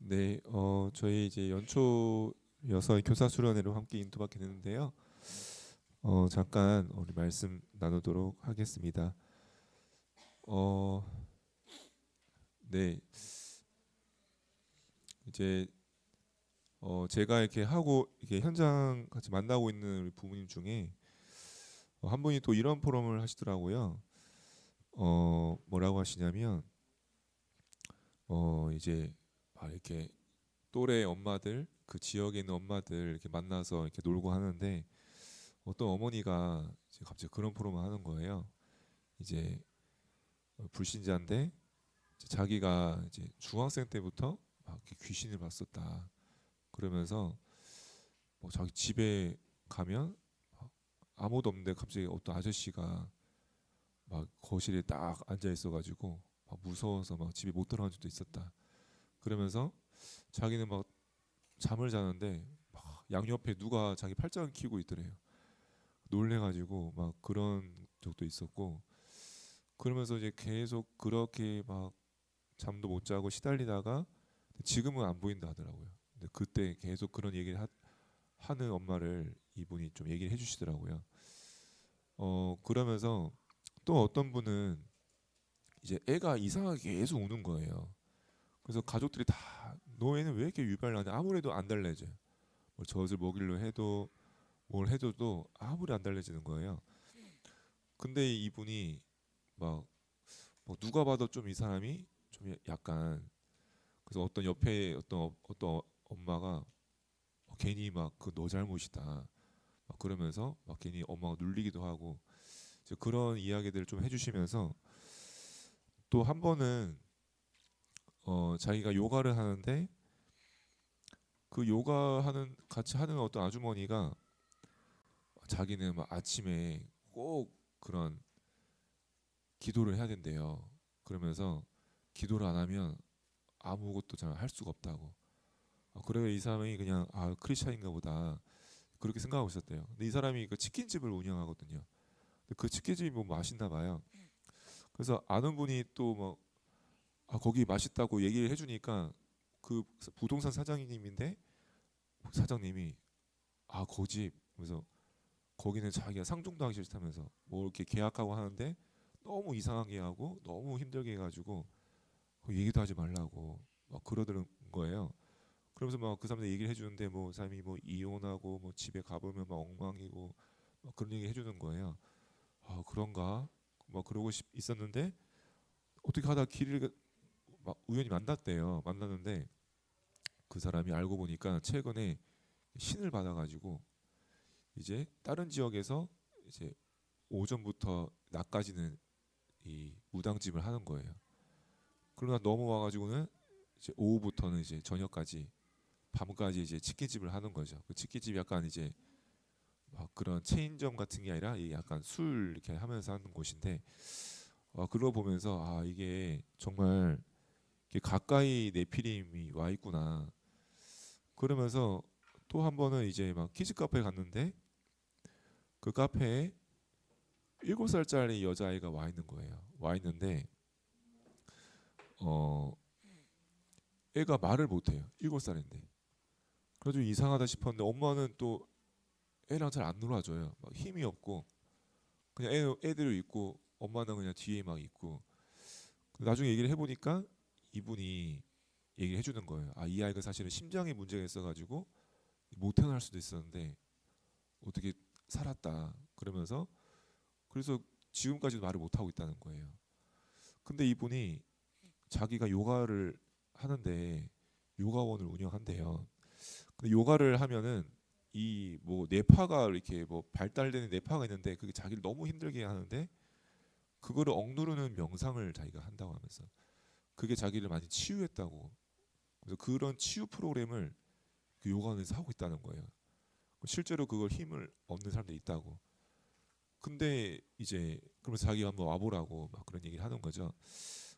네, 저희 이제 연초 여서 교사 수련회로 함께 인도받게 되는데요. 잠깐 우리 말씀 나누도록 하겠습니다. 어, 네, 이제 제가 이렇게 하고 이렇게 현장 같이 만나고 있는 우리 부모님 중에 한 분이 또 이런 포럼을 하시더라고요. 뭐라고 하시냐면 이제 막 이렇게 또래 엄마들 그 지역에 있는 엄마들 이렇게 만나서 이렇게 놀고 하는데 어떤 어머니가 이제 갑자기 그런 포럼을 하는 거예요. 이제 불신자인데 이제 자기가 이제 중학생 때부터 막 이렇게 귀신을 봤었다. 그러면서 뭐 자기 집에 가면 막 아무도 없는데 갑자기 어떤 아저씨가 막 거실에 딱 앉아 있어가지고 막 무서워서 막 집에 못 들어간 적도 있었다. 그러면서 자기는 막 잠을 자는데 막 양옆에 누가 자기 팔짱을 끼고 있더래요. 놀래가지고 막 그런 적도 있었고 그러면서 이제 계속 그렇게 막 잠도 못 자고 시달리다가 지금은 안 보인다 하더라고요. 근데 그때 계속 그런 얘기를 하는 엄마를 이분이 좀 얘기를 해주시더라고요. 그러면서 또 어떤 분은 이제 애가 이상하게 계속 우는 거예요. 그래서 가족들이 다 너 애는 왜 이렇게 유발나냐 아무래도 안 달래져요. 뭐 젖을 먹이려 해도 뭘 해줘도 아무리 안 달래지는 거예요. 근데 이분이 막 뭐 누가 봐도 좀 이 사람이 좀 약간 그래서 어떤 옆에 어떤 엄마가 괜히 막 그 너 잘못이다 막 그러면서 막 괜히 엄마가 눌리기도 하고 이제 그런 이야기들을 좀 해주시면서 또 한 번은 자기가 요가를 하는데 그 요가하는 같이 하는 어떤 아주머니가 자기는 막 아침에 꼭 그런 기도를 해야 된대요. 그러면서 기도를 안 하면 아무것도 잘 할 수가 없다고. 그래서 이 사람이 그냥 크리스찬인가 보다 그렇게 생각하고 있었대요. 근데 이 사람이 그 치킨집을 운영하거든요. 근데 그 치킨집이 뭐 맛있나 봐요. 그래서 아는 분이 또 뭐 거기 맛있다고 얘기를 해주니까 그 부동산 사장님인데 사장님이 거집 그래서 거기는 자기가 상종도 하기 싫다면서 뭐 이렇게 계약하고 하는데 너무 이상하게 하고 너무 힘들게 해가지고 얘기도 하지 말라고 막 그러더는 거예요. 그러면서 막 그 사람들 얘기를 해주는데 뭐 사람이 뭐 이혼하고 뭐 집에 가보면 막 엉망이고 막 그런 얘기 해주는 거예요. 그런가? 막 그러고 있었는데 어떻게 하다 길을 막 우연히 만났대요. 만났는데 그 사람이 알고 보니까 최근에 신을 받아가지고 이제 다른 지역에서 이제 오전부터 낮까지는 이 무당집을 하는 거예요. 그러다 넘어와가지고는 이제 오후부터는 이제 저녁까지 밤까지 이제 치킨집을 하는 거죠. 그 치킨집이 약간 이제 막 그런 체인점 같은 게 아니라 이 약간 술 이렇게 하면서 하는 곳인데 그거 보면서 이게 정말 이게 가까이 네피림이 와 있구나. 그러면서 또 한 번은 이제 막 키즈 카페에 갔는데 그 카페에 7살짜리 여자아이가 와 있는 거예요. 와 있는데 어 애가 말을 못해요. 7살인데. 그래서 이상하다 싶었는데 엄마는 또 애랑 잘 안 놀아줘요. 막 힘이 없고 그냥 애대로 있고 엄마는 그냥 뒤에 막 있고 나중에 얘기를 해보니까 이분이 얘기를 해주는 거예요. 이 아이가 사실은 심장에 문제가 있어가지고 못 태어날 수도 있었는데 어떻게 살았다. 그러면서 그래서 지금까지도 말을 못 하고 있다는 거예요. 근데 이분이 자기가 요가를 하는데 요가원을 운영한대요. 근데 요가를 하면은 이 뭐 뇌파가 이렇게 뭐 발달되는 뇌파가 있는데 그게 자기를 너무 힘들게 하는데 그거를 억누르는 명상을 자기가 한다고 하면서 그게 자기를 많이 치유했다고. 그래서 그런 치유 프로그램을 그 요가원에서 하고 있다는 거예요. 실제로 그걸 힘을 얻는 사람들이 있다고. 근데 이제 그러면서 자기가 한번 와보라고 막 그런 얘기를 하는 거죠.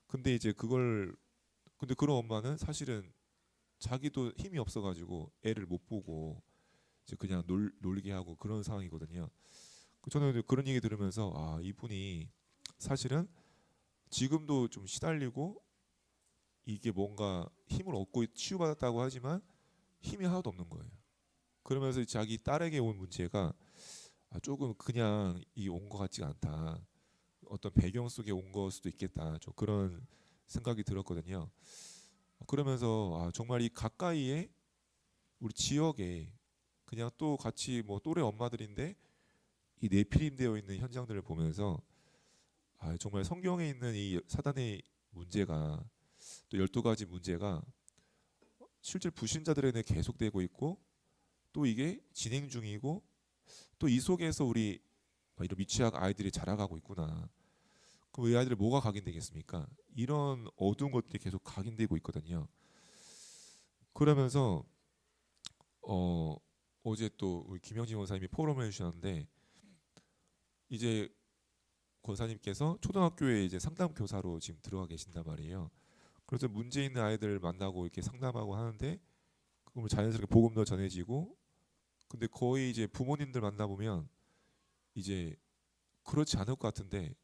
근데 이제 그걸 근데 그런 엄마는 사실은 자기도 힘이 없어가지고 애를 못 보고 이제 그냥 놀게 하고 그런 상황이거든요. 저는 이제 그런 얘기 들으면서 이분이 사실은 지금도 좀 시달리고 이게 뭔가 힘을 얻고 치유받았다고 하지만 힘이 하나도 없는 거예요. 그러면서 자기 딸에게 온 문제가 조금 그냥 이 온 것 같지가 않다. 어떤 배경 속에 온 걸 수도 있겠다. 좀 그런 생각이 들었거든요. 그러면서 정말 이 가까이에 우리 지역에 그냥 또 같이 뭐 또래 엄마들인데 이 내피림 되어 있는 현장들을 보면서 정말 성경에 있는 이 사단의 문제가 또 12가지 문제가 실제 불신자들에게 계속되고 있고 또 이게 진행 중이고 또 이 속에서 우리 이런 미취학 아이들이 자라가고 있구나. 그럼 이 아이들 뭐가 각인되겠습니까? 이런 어두운 것들이 계속 각인되고 있거든요. 그러면서 어제 또 우리 김영진 원사님이 포럼을 해주셨는데 이제 권사님께서 초등학교에 이제 상담 교사로 지금 들어가 계신단 말이에요. 그래서 문제 있는 아이들 만나고 이렇게 상담하고 하는데 그러면 자연스럽게 복음도 전해지고 근데 거의 이제 부모님들 만나보면 이제 그렇지 않을 것 같은데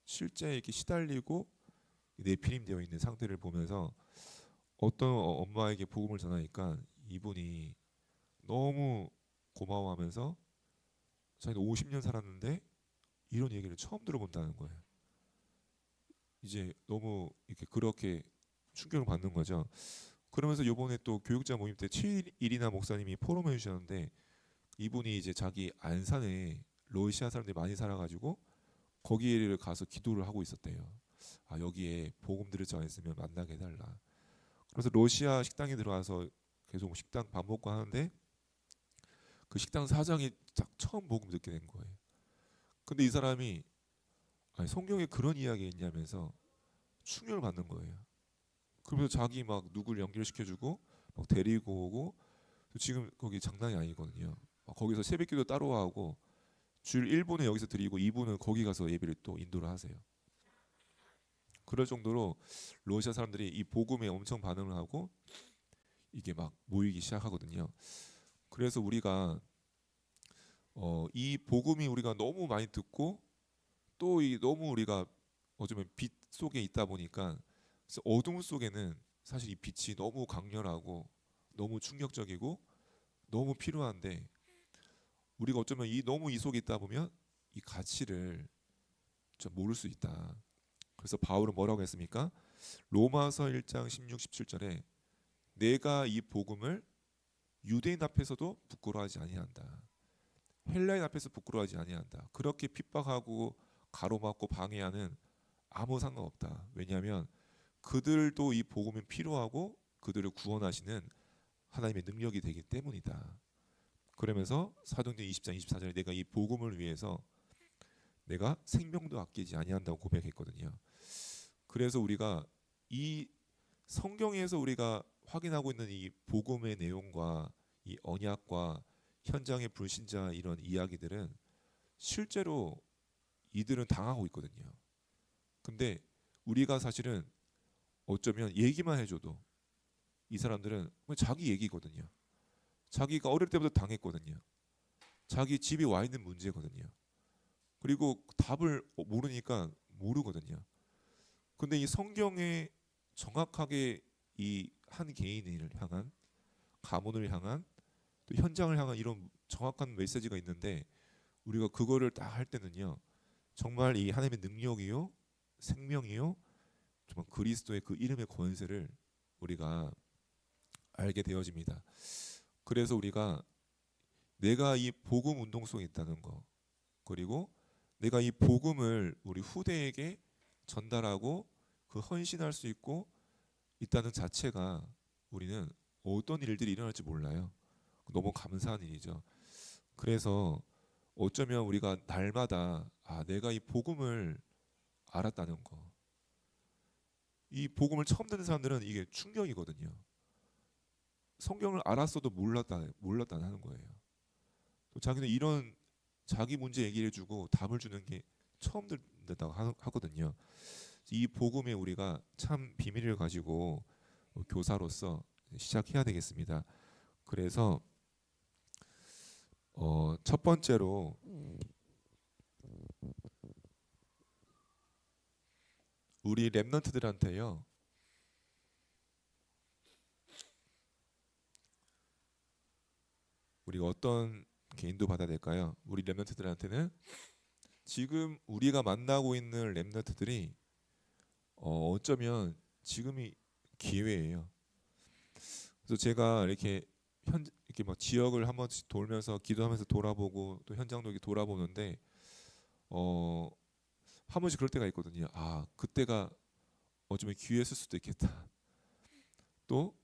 실제 이렇게 시달리고 내피림 되어 있는 상태를 보면서 어떤 엄마에게 복음을 전하니까 이분이 너무 고마워하면서 자기는 50년 살았는데 이런 얘기를 처음 들어본다는 거예요. 이제 너무 이렇게 그렇게 충격을 받는 거죠. 그러면서 요번에 또 교육자 모임 때 7일이나 목사님이 포럼을 해주셨는데 이분이 이제 자기 안산에 러시아 사람들이 많이 살아가지고 거기를 가서 기도를 하고 있었대요. 여기에 복음 들을 자 있으면 만나게 해달라. 그래서 러시아 식당에 들어와서 계속 식당 밥 먹고 하는데 그 식당 사장이 딱 처음 복음 듣게 된 거예요. 근데 이 사람이 성경에 그런 이야기 있냐면서 충격을 받는 거예요. 그러면서 자기 막 누굴 연결시켜주고 막 데리고 오고 지금 거기 장난이 아니거든요. 거기서 새벽기도 따로 하고 주일 1분은 여기서 드리고 2분은 거기 가서 예배를 또 인도를 하세요. 그럴 정도로 러시아 사람들이 이 복음에 엄청 반응을 하고 이게 막 모이기 시작하거든요. 그래서 우리가 이 복음이 우리가 너무 많이 듣고 또 이 너무 우리가 어쩌면 빛 속에 있다 보니까 어둠 속에는 사실 이 빛이 너무 강렬하고 너무 충격적이고 너무 필요한데 우리가 어쩌면 너무 이 속에 있다 보면 이 가치를 좀 모를 수 있다. 그래서 바울은 뭐라고 했습니까? 로마서 1장 16, 17절에 내가 이 복음을 유대인 앞에서도 부끄러워하지 아니한다. 헬라인 앞에서 부끄러워하지 아니한다. 그렇게 핍박하고 가로막고 방해하는 아무 상관없다. 왜냐하면 그들도 이 복음이 필요하고 그들을 구원하시는 하나님의 능력이 되기 때문이다. 그러면서 사도행전 20장 24절에 내가 이 복음을 위해서 내가 생명도 아끼지 아니한다고 고백했거든요. 그래서 우리가 이 성경에서 우리가 확인하고 있는 이 복음의 내용과 이 언약과 현장의 불신자 이런 이야기들은 실제로 이들은 당하고 있거든요. 근데 우리가 사실은 어쩌면 얘기만 해줘도 이 사람들은 자기 얘기거든요. 자기가 어릴 때부터 당했거든요. 자기 집에 와 있는 문제거든요. 그리고 답을 모르니까 모르거든요. 근데 이 성경에 정확하게 이 한 개인을 향한 가문을 향한 또 현장을 향한 이런 정확한 메시지가 있는데 우리가 그거를 딱 할 때는요 정말 이 하나님의 능력이요 생명이요 정말 그리스도의 그 이름의 권세를 우리가 알게 되어집니다. 그래서 우리가 내가 이 복음 운동 속에 있다는 거 그리고 내가 이 복음을 우리 후대에게 전달하고 그 헌신할 수 있고 있다는 자체가 우리는 어떤 일들이 일어날지 몰라요. 너무 감사한 일이죠. 그래서 어쩌면 우리가 날마다 내가 이 복음을 알았다는 거. 이 복음을 처음 듣는 사람들은 이게 충격이거든요. 성경을 알았어도 몰랐다는 거예요. 또 자기는 이런 자기 문제 얘기를 해주고 답을 주는 게 처음 듣는다고 하거든요. 이 복음에 우리가 참 비밀을 가지고 교사로서 시작해야 되겠습니다. 그래서 첫 번째로 우리 렘넌트들한테요. 우리가 어떤 인도 받아야 될까요? 우리 렘넌트들한테는 지금 우리가 만나고 있는 렘넌트들이 어쩌면 지금이 기회예요. 그래서 제가 이렇게 막 지역을 한 번씩 돌면서 기도하면서 돌아보고 또 현장도 이렇게 돌아보는데 어, 한 번씩 그럴 때가 있거든요. 아, 그때가 어쩌면 기회였을 수도 있겠다. 또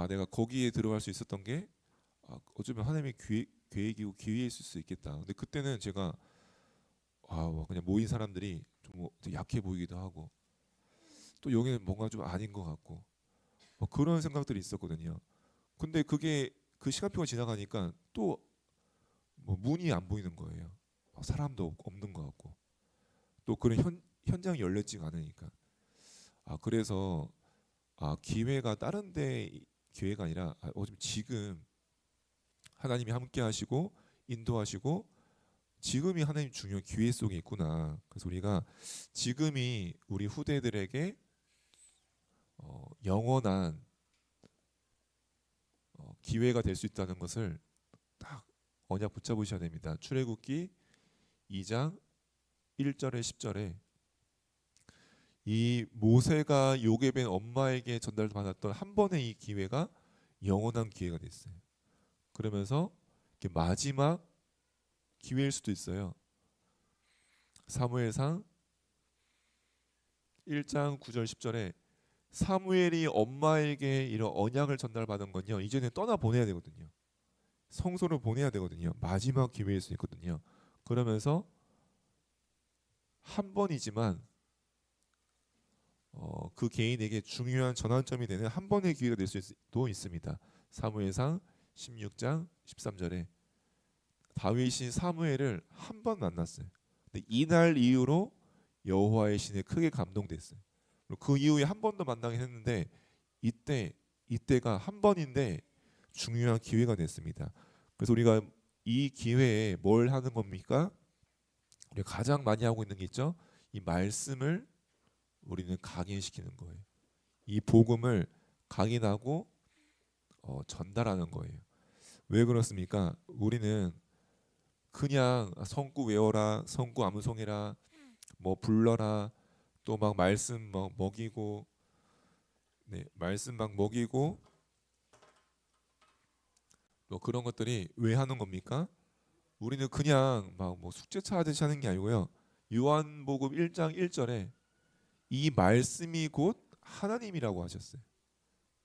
내가 거기에 들어갈 수 있었던 게 어쩌면 하나님의 계획이고 기회일 수 있겠다. 근데 그때는 제가 그냥 모인 사람들이 좀 되게 약해 보이기도 하고 또 여기는 뭔가 좀 아닌 것 같고 그런 생각들이 있었거든요. 근데 그게 그 시간표가 지나가니까 또 뭐 문이 안 보이는 거예요. 사람도 없는 것 같고 또 그런 현장이 열렸지가 않으니까 그래서 기회가 다른 데 기회가 아니라 지금 하나님이 함께 하시고 인도하시고 지금이 하나님 중요한 기회 속에 있구나. 그래서 우리가 지금이 우리 후대들에게 영원한 기회가 될 수 있다는 것을 딱 언약 붙잡으셔야 됩니다. 출애굽기 2장 1절에 10절에 이 모세가 요괴된 엄마에게 전달받았던 한 번의 이 기회가 영원한 기회가 됐어요. 그러면서 마지막 기회일 수도 있어요. 사무엘상 1장 9절 10절에 사무엘이 엄마에게 이런 언약을 전달받은 건요. 이제는 떠나 보내야 되거든요. 성소를 보내야 되거든요. 마지막 기회일 수 있거든요. 그러면서 한 번이지만 그 개인에게 중요한 전환점이 되는 한 번의 기회가 될 수도 있습니다. 사무엘상 16장 13절에 다윗이 사무엘을 한 번 만났어요. 근데 이날 이후로 여호와의 신에 크게 감동됐어요. 그 이후에 한 번 더 만나긴 했는데 이때가 한 번인데 중요한 기회가 됐습니다. 그래서 우리가 이 기회에 뭘 하는 겁니까? 우리가 가장 많이 하고 있는 게 있죠. 이 말씀을 우리는 각인시키는 거예요. 이 복음을 각인하고 전달하는 거예요. 왜 그렇습니까? 우리는 그냥 성구 외워라, 성구 암송해라, 뭐 불러라, 또 막 말씀 막 먹이고, 네, 말씀 막 먹이고, 또 그런 것들이 왜 하는 겁니까? 우리는 그냥 막 뭐 숙제차 하듯이 하는 게 아니고요. 요한복음 1장 1절에 이 말씀이 곧 하나님이라고 하셨어요.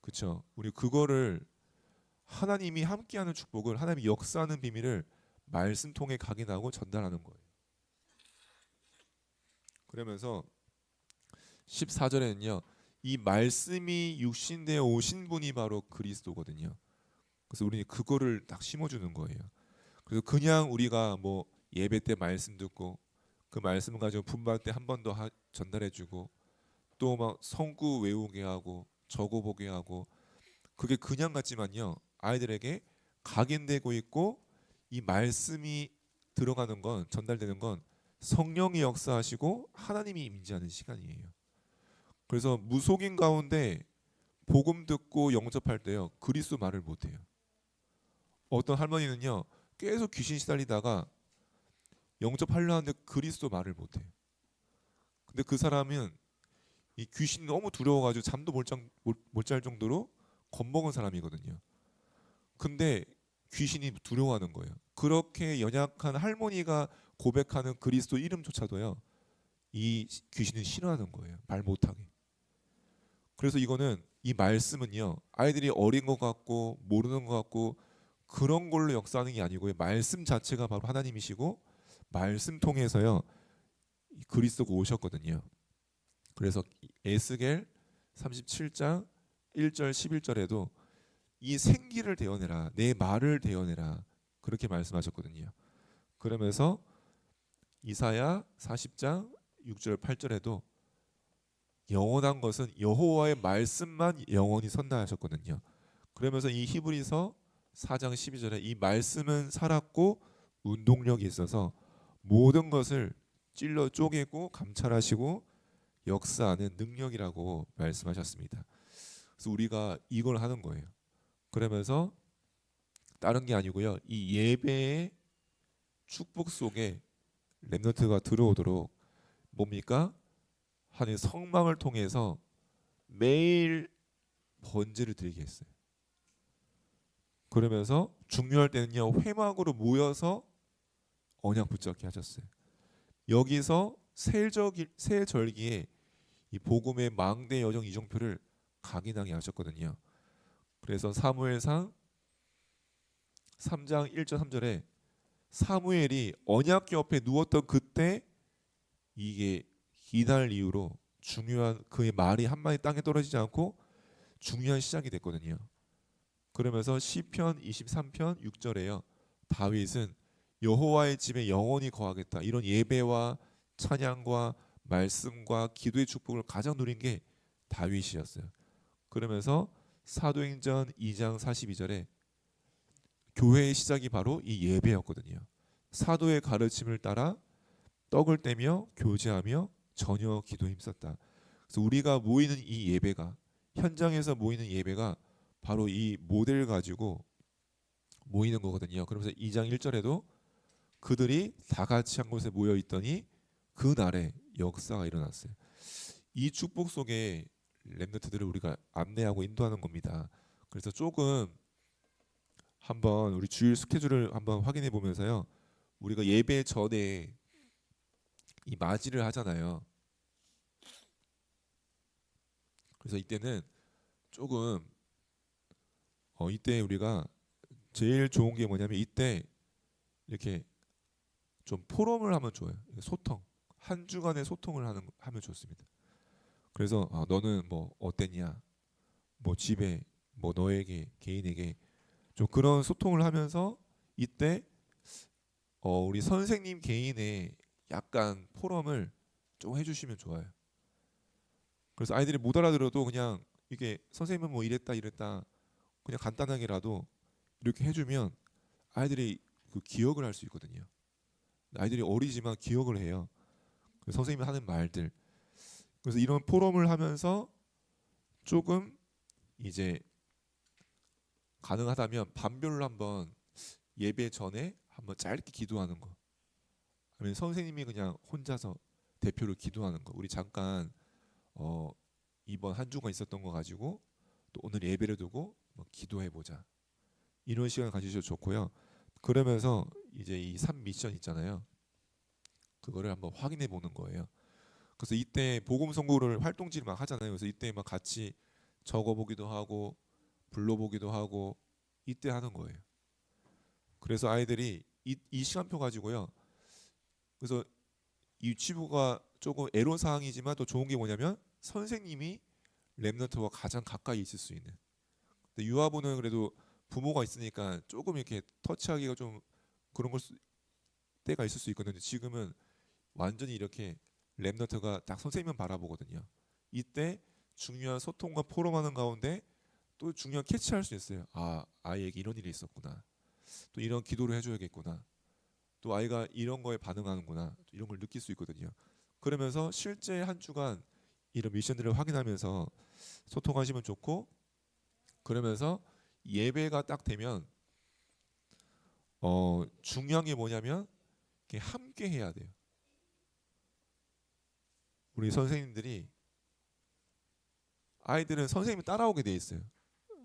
그렇죠? 우리 그거를 하나님이 함께하는 축복을 하나님이 역사하는 비밀을 말씀 통해 각인하고 전달하는 거예요. 그러면서 14절에는요. 이 말씀이 육신되어 오신 분이 바로 그리스도거든요. 그래서 우리는 그거를 딱 심어주는 거예요. 그래서 그냥 우리가 뭐 예배 때 말씀 듣고 그 말씀을 가지고 분발 때 한 번 더 전달해주고 또 막 성구 외우게 하고 적어보게 하고 그게 그냥 같지만요. 아이들에게 각인되고 있고 이 말씀이 들어가는 건 전달되는 건 성령이 역사하시고 하나님이 임재하는 시간이에요. 그래서 무속인 가운데 복음 듣고 영접할 때요. 그리스도 말을 못해요. 어떤 할머니는요. 계속 귀신 시달리다가 영접하려 하는데 그리스도 말을 못해요. 근데 그 사람은 이 귀신이 너무 두려워가지고 잠도 못 잘 정도로 겁먹은 사람이거든요. 근데 귀신이 두려워하는 거예요. 그렇게 연약한 할머니가 고백하는 그리스도 이름조차도요. 이 귀신은 싫어하는 거예요. 말 못하게. 그래서 이거는 이 말씀은요. 아이들이 어린 것 같고 모르는 것 같고 그런 걸로 역사하는 게 아니고요. 말씀 자체가 바로 하나님이시고 말씀 통해서요. 그리스도가 오셨거든요. 그래서 에스겔 37장 1절 11절에도 이 생기를 대어내라. 내 말을 대어내라. 그렇게 말씀하셨거든요. 그러면서 이사야 40장 6절 8절에도 영원한 것은 여호와의 말씀만 영원히 선다 하셨거든요. 그러면서 이 히브리서 4장 12절에 이 말씀은 살았고 운동력이 있어서 모든 것을 찔러 쪼개고 감찰하시고 역사하는 능력이라고 말씀하셨습니다. 그래서 우리가 이걸 하는 거예요. 그러면서 다른 게 아니고요. 이 예배의 축복 속에 렘넌트가 들어오도록 뭡니까? 하나님 성막을 통해서 매일 번제를 드리게 했어요. 그러면서 중요할 때는요 회막으로 모여서 언약 붙잡게 하셨어요. 여기서 새 절기에 이 복음의 망대 여정 이정표를 각인하게 하셨거든요. 그래서 사무엘상 3장 1절 3절에 사무엘이 언약 옆에 누웠던 그때 이게 이날 이후로 중요한 그의 말이 한마디 땅에 떨어지지 않고 중요한 시작이 됐거든요. 그러면서 시편 23편 6절에요. 다윗은 여호와의 집에 영원히 거하겠다. 이런 예배와 찬양과 말씀과 기도의 축복을 가장 누린 게 다윗이었어요. 그러면서 사도행전 2장 42절에 교회의 시작이 바로 이 예배였거든요. 사도의 가르침을 따라 떡을 떼며 교제하며 저녁 기도에 힘썼다. 그래서 우리가 모이는 이 예배가 현장에서 모이는 예배가 바로 이 모델을 가지고 모이는 거거든요. 그러면서 2장 1절에도 그들이 다 같이 한 곳에 모여 있더니 그 날에 역사가 일어났어요. 이 축복 속에 렘넌트들을 우리가 안내하고 인도하는 겁니다. 그래서 조금 한번 우리 주일 스케줄을 한번 확인해 보면서요. 우리가 예배 전에 이 맞이를 하잖아요. 그래서 이때는 조금 이때 우리가 제일 좋은 게 뭐냐면 이때 이렇게 좀 포럼을 하면 좋아요. 소통. 한 주간의 소통을 하면 좋습니다. 그래서 너는 뭐 어땠냐? 뭐 집에 뭐 너에게 개인에게 좀 그런 소통을 하면서 이때 우리 선생님 개인의 약간 포럼을 좀 해주시면 좋아요. 그래서 아이들이 못 알아들어도 그냥 이게 선생님은 뭐 이랬다 그냥 간단하게라도 이렇게 해주면 아이들이 그 기억을 할 수 있거든요. 아이들이 어리지만 기억을 해요. 선생님이 하는 말들. 그래서 이런 포럼을 하면서 조금 이제 가능하다면 반별로 한번 예배 전에 한번 짧게 기도하는 거. 아니면 선생님이 그냥 혼자서 대표로 기도하는 거. 우리 잠깐 이번 한 주간 있었던 거 가지고 또 오늘 예배를 두고 기도해 보자. 이런 시간 가지셔도 좋고요. 그러면서 이제 이 3 미션 있잖아요. 그거를 한번 확인해 보는 거예요. 그래서 이때 복음 선고를 활동지를 막 하잖아요. 그래서 이때 막 같이 적어 보기도 하고 불러 보기도 하고 이때 하는 거예요. 그래서 아이들이 이 시간표 가지고요. 그래서 이 유치부가 조금 애로사항이지만 또 좋은 게 뭐냐면 선생님이 랩런트와 가장 가까이 있을 수 있는. 근데 유아부는 그래도 부모가 있으니까 조금 이렇게 터치하기가 좀 그런 때가 있을 수 있거든요. 지금은 완전히 이렇게 랩런트가 딱 선생님만 바라보거든요. 이때 중요한 소통과 포럼하는 가운데 또 중요한 캐치할 수 있어요. 아이에게 이런 일이 있었구나. 또 이런 기도를 해줘야겠구나. 또 아이가 이런 거에 반응하는구나. 또 이런 걸 느낄 수 있거든요. 그러면서 실제 한 주간 이런 미션들을 확인하면서 소통하시면 좋고, 그러면서 예배가 딱 되면 중요한 게 뭐냐면 함께 해야 돼요. 우리 선생님들이 아이들은 선생님이 따라오게 돼 있어요.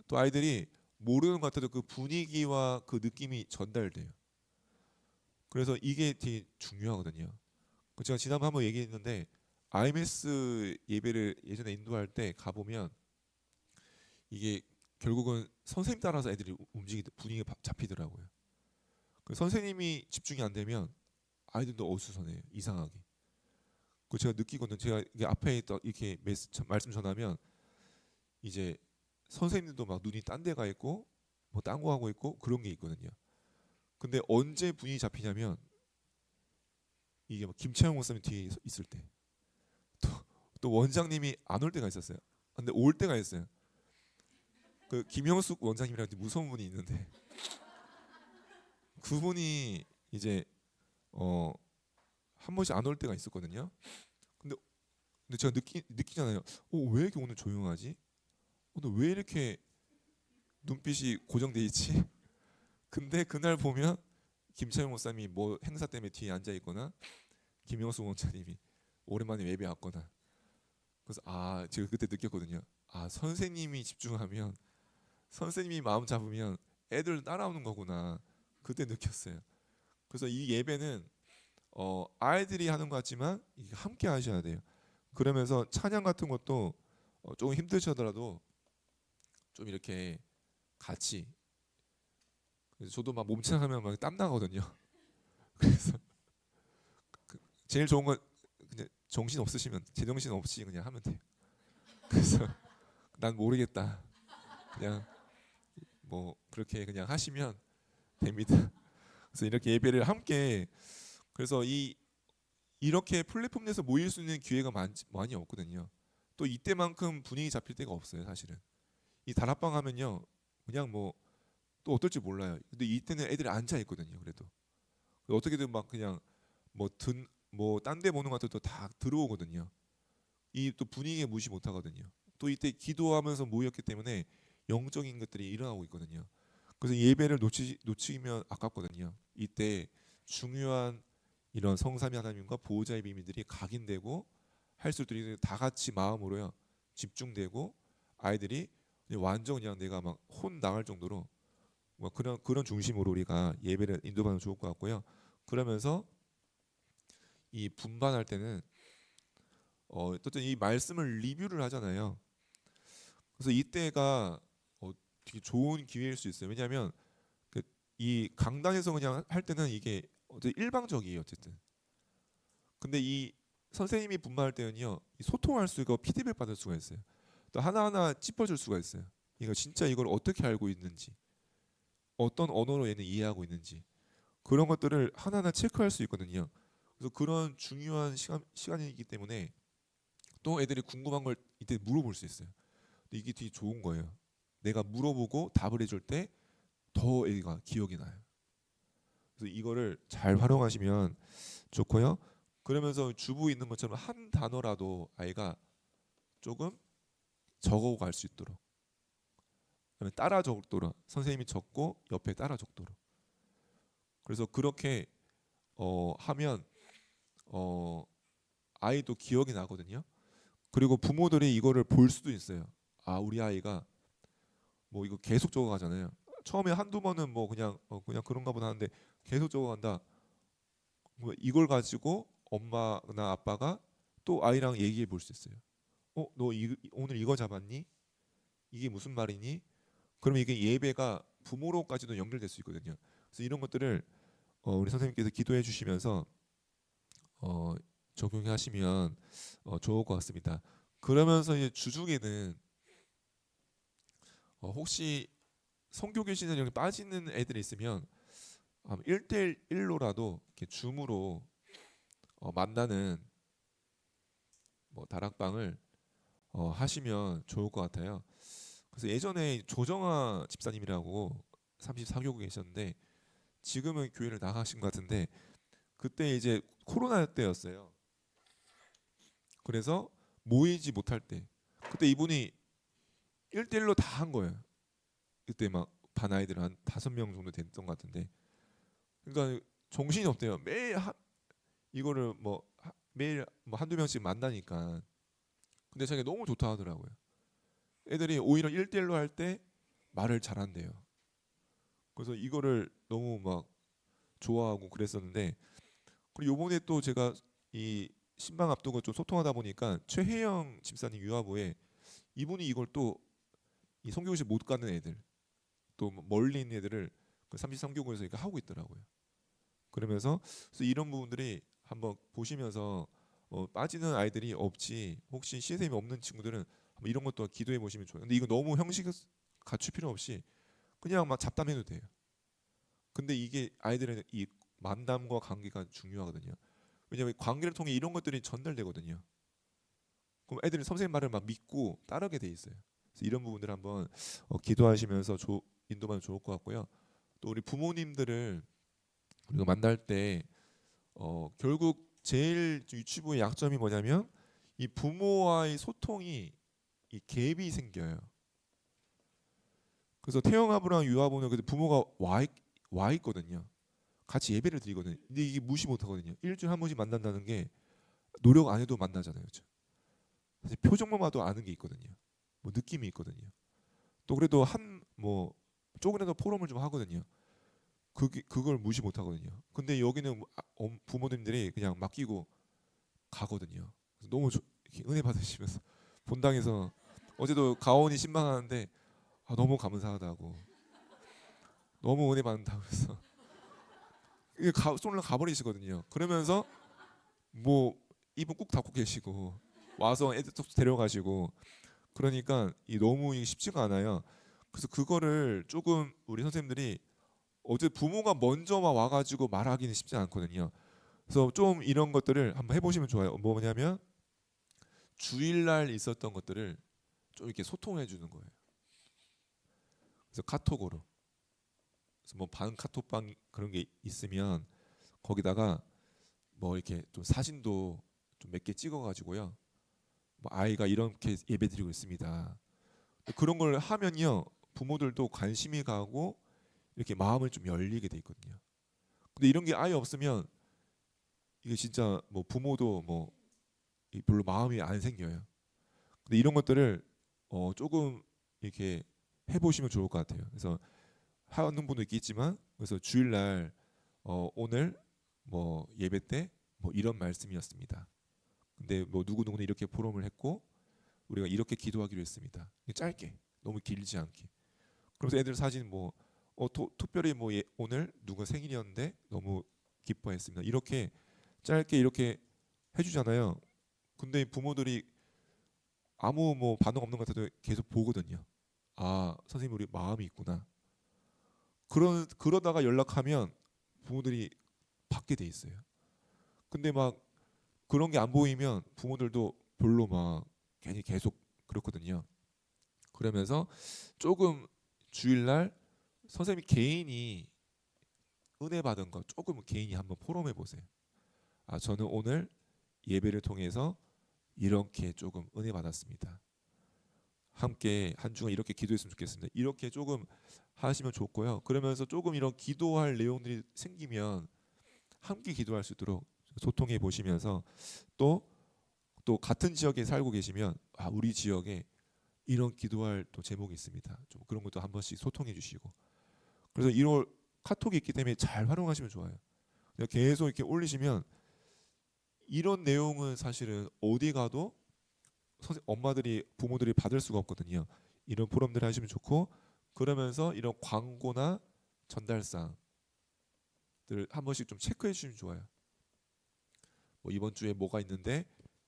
또 아이들이 모르는 것 같아도 그 분위기와 그 느낌이 전달돼요. 그래서 이게 되게 중요하거든요. 제가 지난번 한번 얘기했는데 IMS 예배를 예전에 인도할 때 가보면 이게 결국은 선생님 따라서 애들이 분위기가 잡히더라고요. 선생님이 집중이 안 되면 아이들도 어수선해요. 이상하게. 제가 느끼거든요. 제가 이게 앞에 있다 이렇게 말씀 전하면 이제 선생님들도 막 눈이 딴 데가 있고 뭐 딴 거 하고 있고 그런 게 있거든요. 근데 언제 분위기 잡히냐면 이게 막 김채영 목사님 뒤에 있을 때, 또 원장님이 안 올 때가 있었어요. 근데 올 때가 있어요. 그 김영숙 원장님이랑 무서운 분이 있는데 그분이 이제 한 번씩 안 올 때가 있었거든요. 근데 제가 느끼잖아요. 왜 이렇게 오늘 조용하지? 오늘 왜 이렇게 눈빛이 고정돼 있지? 근데 그날 보면 김창현 목사님이 뭐 행사 때문에 뒤에 앉아 있거나 김영수 원장님이 오랜만에 예배 왔거나. 그래서 제가 그때 느꼈거든요. 선생님이 집중하면, 선생님이 마음 잡으면 애들 따라오는 거구나. 그때 느꼈어요. 그래서 이 예배는 아이들이 하는 것 같지만 이게 함께 하셔야 돼요. 그러면서 찬양 같은 것도 조금 힘드시더라도 좀 이렇게 같이. 그래서 저도 막 몸치하면 막 땀 나거든요. 그래서 제일 좋은 건 그냥 정신 없으시면 제정신 없이 그냥 하면 돼요. 그래서 난 모르겠다. 그냥 뭐 그렇게 그냥 하시면 됩니다. 그래서 이렇게 예배를 함께, 그래서 이렇게 플랫폼 내에서 모일 수 있는 기회가 많이 없거든요. 또 이때만큼 분위기 잡힐 때가 없어요, 사실은. 이 다락방 하면요, 그냥 뭐 또 어떨지 몰라요. 근데 이때는 애들이 앉아 있거든요. 그래도 어떻게든 막 그냥 뭐딴 데 보는 것 같아도 다 들어오거든요. 이 또 분위기에 무시 못하거든요. 또 이때 기도하면서 모였기 때문에 영적인 것들이 일어나고 있거든요. 그래서 예배를 놓치면 아깝거든요. 이때 중요한 이런 성삼위 하나님과 보호자의 비밀들이 각인되고 할 수 있도록 다 같이 마음으로요 집중되고, 아이들이 완전 그냥 내가 막 혼 나갈 정도로 뭐 그런 중심으로 우리가 예배를 인도하면 좋을 것 같고요. 그러면서 이 분반할 때는 어쨌든 이 말씀을 리뷰를 하잖아요. 그래서 이때가 되게 좋은 기회일 수 있어요. 왜냐하면 이 강단에서 그냥 할 때는 이게 일방적이에요, 어쨌든. 근데 이 선생님이 분반할 때는요, 소통할 수 있고 피드백 받을 수가 있어요. 또 하나하나 짚어줄 수가 있어요. 이거 진짜 이걸 어떻게 알고 있는지, 어떤 언어로 얘는 이해하고 있는지, 그런 것들을 하나하나 체크할 수 있거든요. 그래서 그런 중요한 시간이기 때문에 또 애들이 궁금한 걸 이때 물어볼 수 있어요. 근데 이게 되게 좋은 거예요. 내가 물어보고 답을 해줄 때 더 애가 기억이 나요. 그래서 이거를 잘 활용하시면 좋고요. 그러면서 주부에 있는 것처럼 한 단어라도 아이가 조금 적어갈 수 있도록, 그다음에 따라 적도록, 선생님이 적고 옆에 따라 적도록. 그래서 그렇게 하면 어, 아이도 기억이 나거든요. 그리고 부모들이 이거를 볼 수도 있어요. 우리 아이가 뭐 이거 계속 적어가잖아요. 처음에 한두 번은 뭐 그냥 그런가 보다 하는데 계속 적어간다. 뭐 이걸 가지고 엄마나 아빠가 또 아이랑 얘기해 볼 수 있어요. 너 오늘 이거 잡았니? 이게 무슨 말이니? 그러면 이게 예배가 부모로까지도 연결될 수 있거든요. 그래서 이런 것들을 우리 선생님께서 기도해 주시면서 어, 적용하시면 좋을 것 같습니다. 그러면서 이제 주중에는 혹시 성교교 시즌 여기 빠지는 애들이 있으면 1대1로라도 이렇게 줌으로 만나는 뭐 다락방을 하시면 좋을 것 같아요. 그래서 예전에 조정아 집사님이라고 34교구 계셨는데 지금은 교회를 나가신 것 같은데, 그때 이제 코로나 때였어요. 그래서 모이지 못할 때 그때 이분이 1대1로 다 한 거예요. 그때 막 반 아이들 한 5명 정도 됐던 것 같은데, 그러니까 정신이 없대요. 이거를 뭐 매일 뭐 한두 명씩 만나니까. 근데 자기가 너무 좋다 하더라고요. 애들이 오히려 1대1로 할 때 말을 잘한대요. 그래서 이거를 너무 막 좋아하고 그랬었는데, 그리고 요번에 또 제가 이 신방 앞두고 좀 소통하다 보니까 최혜영 집사님 유아부에 이분이 이걸 또 이 성교실 못 가는 애들, 또 멀리 있는 애들을 그 33교구에서 이렇게 하고 있더라고요. 그래서 이런 부분들이 한번 보시면서 빠지는 아이들이 없지, 혹시 시스템이 없는 친구들은 한번 이런 것도 기도해 보시면 좋아요. 근데 이거 너무 형식 갖출 필요 없이 그냥 막 잡담해도 돼요. 근데 이게 아이들의 이 만남과 관계가 중요하거든요. 왜냐하면 관계를 통해 이런 것들이 전달되거든요. 그럼 애들이 선생님 말을 막 믿고 따르게 돼 있어요. 그래서 이런 부분들 한번 기도하시면서 인도하면 좋을 것 같고요. 또 우리 부모님들을 우리가 만날 때 결국 제일 유치부의 약점이 뭐냐면 이 부모와의 소통이 이 갭이 생겨요. 그래서 태영아부랑 유아부는 부모가 와 있거든요. 같이 예배를 드리거든요. 근데 이게 무시 못 하거든요. 일주일에 한 번씩 만난다는 게 노력 안 해도 만나잖아요. 그렇죠? 사실 표정만 봐도 아는 게 있거든요. 뭐 느낌이 있거든요. 또 그래도 한 뭐 조금이라도 포럼을 좀 하거든요. 그걸 무시 못 하거든요. 근데 여기는 부모님들이 그냥 맡기고 가거든요. 그래서 너무 이렇게 은혜 받으시면서 본당에서 어제도 가온이 신방하는데 너무 감사하다고 너무 은혜 받는다고 해서 솔로 가버리시거든요. 그러면서 뭐 입은 꾹 닫고 계시고 와서 애들 또 데려가시고 그러니까 이 너무 쉽지가 않아요. 그래서 그거를 조금 우리 선생님들이 어제 부모가 먼저 와가지고 말하기는 쉽지 않거든요. 그래서 좀 이런 것들을 한번 해보시면 좋아요. 뭐냐면 주일날 있었던 것들을 좀 이렇게 소통해 주는 거예요. 그래서 카톡으로. 그래서 뭐 반 카톡방 그런 게 있으면 거기다가 뭐 이렇게 좀 사진도 좀 몇 개 찍어가지고요. 뭐 아이가 이렇게 예배드리고 있습니다. 그런 걸 하면요 부모들도 관심이 가고 이렇게 마음을 좀 열리게 돼 있거든요. 근데 이런 게 아예 없으면 이게 진짜 뭐 부모도 뭐 별로 마음이 안 생겨요. 근데 이런 것들을 조금 이렇게 해보시면 좋을 것 같아요. 그래서 하는 분도 있겠지만 그래서 주일날 오늘 뭐 예배 때 뭐 이런 말씀이었습니다. 근데 뭐 누구 누구는 이렇게 포럼을 했고 우리가 이렇게 기도하기로 했습니다. 짧게 너무 길지 않게. 그래서 애들 사진 뭐 특별히 뭐 오늘 누구 생일이었는데 너무 기뻐했습니다. 이렇게 짧게 이렇게 해주잖아요. 근데 부모들이 아무 뭐 반응 없는 것 같아도 계속 보거든요. 아 선생님 우리 마음이 있구나. 그러다가 연락하면 부모들이 받게 돼 있어요. 근데 막 그런 게 안 보이면 부모들도 별로 막 괜히 계속 그렇거든요. 그러면서 조금 주일날 선생님이 개인이 은혜 받은 거 조금 개인이 한번 포럼해 보세요. 아 저는 오늘 예배를 통해서 이렇게 조금 은혜 받았습니다. 함께 한 주간 이렇게 기도했으면 좋겠습니다. 이렇게 조금 하시면 좋고요. 그러면서 조금 이런 기도할 내용들이 생기면 함께 기도할 수 있도록 소통해 보시면서 또 같은 지역에 살고 계시면 우리 지역에 이런 기도할 또 제목이 있습니다. 좀 그런 것도 한 번씩 소통해 주시고 그래서 이런 카톡이 있기 때문에 잘 활용하시면 좋아요. 계속 이렇게 올리시면 이런 내용은 사실은 어디 가도 엄마들이 부모들이 받을 수가 없거든요. 이런 포럼들 하시면 좋고 그러면서 이런 광고나 전달사항들을 한 번씩 좀 체크해 주시면 좋아요. 뭐 이번 주에 뭐가 있는데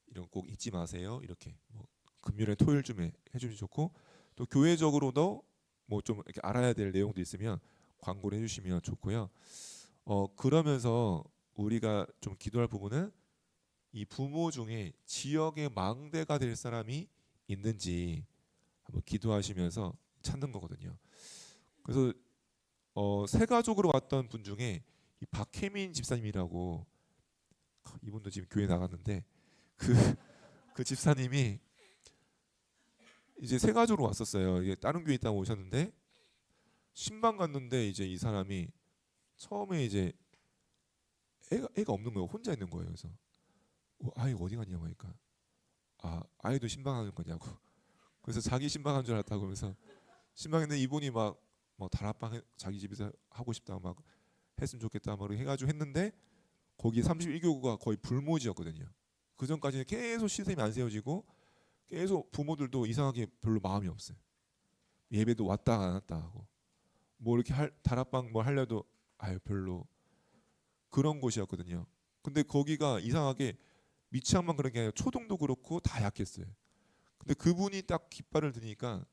이런 꼭 잊지 마세요. 이렇게 뭐 금요일에 토요일쯤에 해주면 좋고 또 교회적으로도 뭐 좀 이렇게 알아야 될 내용도 있으면 광고를 해주시면 좋고요. 그러면서 우리가 좀 기도할 부분은 이 부모 중에 지역의 망대가 될 사람이 있는지 한번 기도하시면서 찾는 거거든요. 그래서 새 가족으로 왔던 분 중에 이 박혜민 집사님이라고 이분도 지금 교회 나갔는데 그, 그 집사님이 이제 새 가족으로 왔었어요. 이게 다른 교회 있다가 오셨는데 신방 갔는데 이제 이 사람이 처음에 이제 애가 없는 거예요. 혼자 있는 거예요. 그래서 아이가 어디 갔냐고 하니까 아이도 신방하는 거냐고. 그래서 자기 신방한 줄 알았다고 하면서 신방했는데 이분이 막 다락방 자기 집에서 하고 싶다 막 했으면 좋겠다 막 해가지고 했는데 거기 31교구가 거의 불모지였거든요. 그 전까지는 계속 시스템이 안 세워지고 계속 부모들도 이상하게 별로 마음이 없어요. 예배도 왔다 안 왔다 하고 뭐 이렇게 다락방 뭘 하려도 별로 그런 곳이었거든요. 근데 거기가 이상하게 미취학만 그런 게 아니라 초등도 그렇고 다 약했어요. 근데 그분이 딱 깃발을 드니까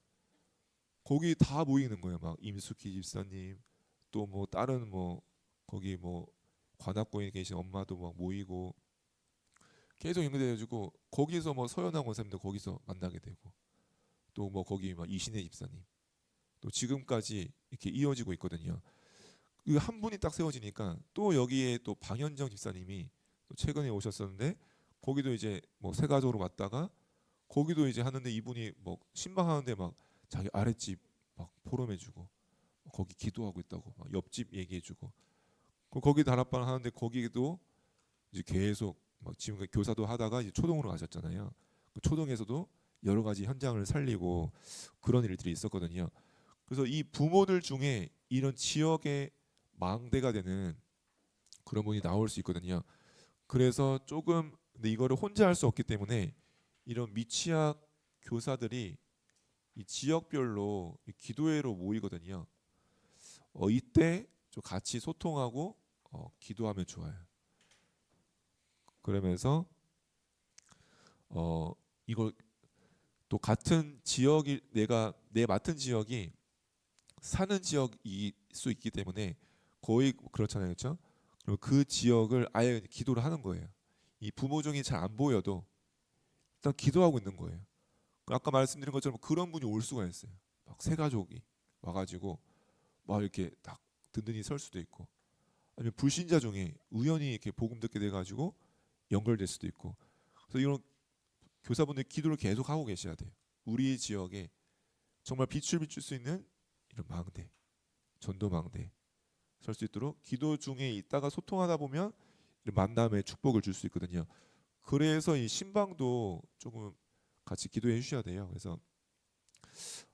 거기 다 모이는 거예요. 막 임숙희 집사님 또 뭐 다른 뭐 거기 뭐 관악구에 계신 엄마도 막 모이고 계속 연결돼가지고 거기서 뭐 서연학 원사님도 거기서 만나게 되고 또 뭐 거기 막 이신혜 집사님 또 지금까지 이렇게 이어지고 있거든요. 그 한 분이 딱 세워지니까 또 여기에 또 방현정 집사님이 또 최근에 오셨었는데 거기도 이제 뭐 새 가족으로 왔다가 거기도 이제 하는데 이분이 뭐 신방하는데 막 자기 아랫집 막 포럼해주고 거기 기도하고 있다고 막 옆집 얘기해주고 거기 다락방 하는데 거기도 이제 계속 막 지금 교사도 하다가 이제 초동으로 가셨잖아요. 그 초동에서도 여러 가지 현장을 살리고 그런 일들이 있었거든요. 그래서 이 부모들 중에 이런 지역의 망대가 되는 그런 분이 나올 수 있거든요. 그래서 조금 근데 이거를 혼자 할 수 없기 때문에 이런 미취학 교사들이 이 지역별로 이 기도회로 모이거든요. 이때 좀 같이 소통하고 기도하면 좋아요. 그러면서 이걸 또 같은 지역이 내 맡은 지역이 사는 지역일 수 있기 때문에 거의 그렇잖아요, 그렇죠? 그럼 그 지역을 아예 기도를 하는 거예요. 이 부모 중이 잘 안 보여도 일단 기도하고 있는 거예요. 아까 말씀드린 것처럼 그런 분이 올 수가 있어요. 막 세 가족이 와가지고 막 이렇게 딱 든든히 설 수도 있고, 아니면 불신자 중에 우연히 이렇게 복음 듣게 돼가지고 연결될 수도 있고. 그래서 이런 교사분들 기도를 계속 하고 계셔야 돼요. 우리 지역에 정말 빛을 비출 수 있는 이런 망대, 전도 망대 설 수 있도록 기도 중에 있다가 소통하다 보면 이런 만남의 축복을 줄 수 있거든요. 그래서 이 신방도 조금 같이 기도해 주셔야 돼요. 그래서